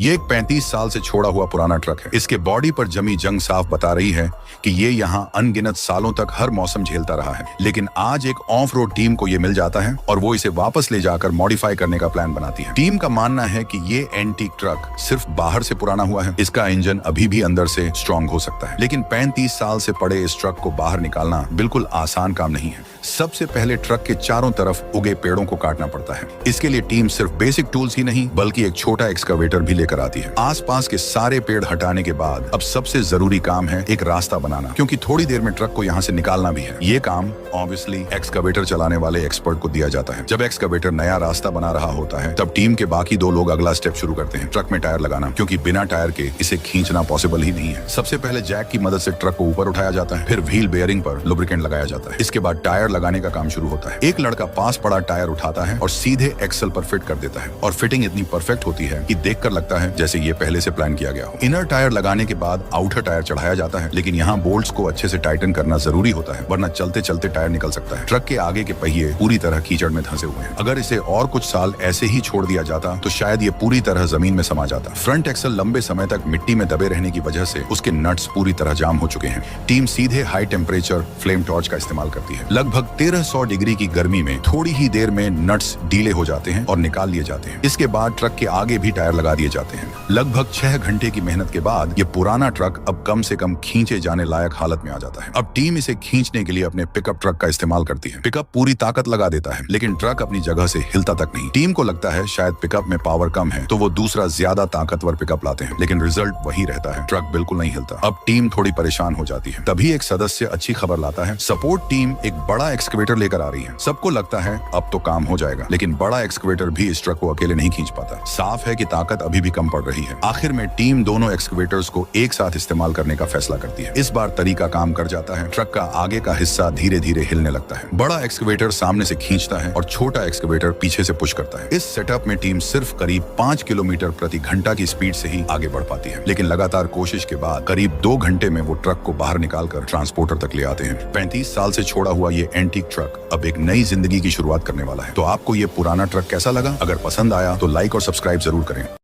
ये एक 35 साल से छोड़ा हुआ पुराना ट्रक है। इसके बॉडी पर जमी जंग साफ बता रही है कि ये यहाँ अनगिनत सालों तक हर मौसम झेलता रहा है। लेकिन आज एक ऑफ रोड टीम को ये मिल जाता है और वो इसे वापस ले जाकर मॉडिफाई करने का प्लान बनाती है। टीम का मानना है कि ये एंटीक ट्रक सिर्फ बाहर से पुराना हुआ है, इसका इंजन अभी भी अंदर से स्ट्रॉन्ग हो सकता है। लेकिन 35 साल से पड़े इस ट्रक को बाहर निकालना बिल्कुल आसान काम नहीं है। सबसे पहले ट्रक के चारों तरफ उगे पेड़ों को काटना पड़ता है। इसके लिए टीम सिर्फ बेसिक टूल्स ही नहीं बल्कि एक छोटा एक्सकवेटर भी लेकर आती है। आसपास के सारे पेड़ हटाने के बाद अब सबसे जरूरी काम है एक रास्ता बनाना, क्योंकि थोड़ी देर में ट्रक को यहाँ से निकालना भी है। ये काम ऑब्वियसली एक्सकवेटर चलाने वाले एक्सपर्ट को दिया जाता है। जब एक्सकवेटर नया रास्ता बना रहा होता है तब टीम के बाकी 2 लोग अगला स्टेप शुरू करते हैं, ट्रक में टायर लगाना, क्योंकि बिना टायर के इसे खींचना पॉसिबल ही नहीं है। सबसे पहले जैक की मदद से ट्रक को ऊपर उठाया जाता है, फिर व्हील बेयरिंग पर लुब्रिकेंट लगाया जाता है। इसके बाद टायर लगाने का काम शुरू होता है। एक लड़का पास पड़ा टायर उठाता है और सीधे एक्सल पर फिट कर देता है और फिटिंग इतनी परफेक्ट होती है कि देखकर लगता है जैसे ये पहले से प्लान किया गया हो। इनर टायर लगाने के बाद आउटर टायर चढ़ाया जाता है, लेकिन यहाँ बोल्ट्स को अच्छे से टाइटन करना जरूरी होता है, वरना चलते चलते टायर निकल सकता है। ट्रक के आगे के पहिए पूरी तरह कीचड़ में धंसे हुए हैं। अगर इसे और कुछ साल ऐसे ही छोड़ दिया जाता तो शायद ये पूरी तरह जमीन में समा जाता। फ्रंट एक्सल लंबे समय तक मिट्टी में दबे रहने की वजह से उसके नट्स पूरी तरह जाम हो चुके हैं। टीम सीधे हाई टेम्परेचर फ्लेम टॉर्च का इस्तेमाल करती है। लगभग 1300 डिग्री की गर्मी में थोड़ी ही देर में नट्स ढीले हो जाते हैं और निकाल लिए जाते हैं। इसके बाद ट्रक के आगे भी टायर लगा दिए जाते हैं। लगभग 6 घंटे की मेहनत के बाद ये पुराना ट्रक अब कम से कम खींचे जाने लायक हालत में आ जाता है। अब टीम इसे खींचने के लिए अपने पिकअप ट्रक का इस्तेमाल करती है। पिकअप पूरी ताकत लगा देता है, लेकिन ट्रक अपनी जगह से हिलता तक नहीं। टीम को लगता है शायद पिकअप में पावर कम है, तो वो दूसरा ज्यादा ताकतवर पिकअप लाते हैं, लेकिन रिजल्ट वही रहता है, ट्रक बिल्कुल नहीं हिलता। अब टीम थोड़ी परेशान हो जाती है। तभी एक सदस्य अच्छी खबर लाता है। सपोर्ट टीम एक बड़ा एक्सकवेटर लेकर आ रही है। सबको लगता है अब तो काम हो जाएगा, लेकिन बड़ा एक्सकवेटर भी इस ट्रक को अकेले नहीं खींच पाता। साफ है कि ताकत अभी भी कम पड़ रही है। आखिर में टीम दोनों एक्सकवेटर्स को एक साथ इस्तेमाल करने का फैसला करती है। इस बार तरीका काम कर जाता है। ट्रक का आगे का हिस्सा धीरे धीरे हिलने लगता है। बड़ा एक्सकवेटर सामने से खींचता है और छोटा एक्सकवेटर पीछे से पुश करता है। इस सेटअप में टीम सिर्फ करीब 5 किलोमीटर प्रति घंटा की स्पीड से ही आगे बढ़ पाती है, लेकिन लगातार कोशिश के बाद करीब 2 घंटे में वो ट्रक को बाहर निकालकर ट्रांसपोर्टर तक ले आते हैं। 35 साल से छोड़ा हुआ ये एंटीक ट्रक अब एक नई जिंदगी की शुरुआत करने वाला है। तो आपको ये पुराना ट्रक कैसा लगा? अगर पसंद आया तो लाइक और सब्सक्राइब जरूर करें।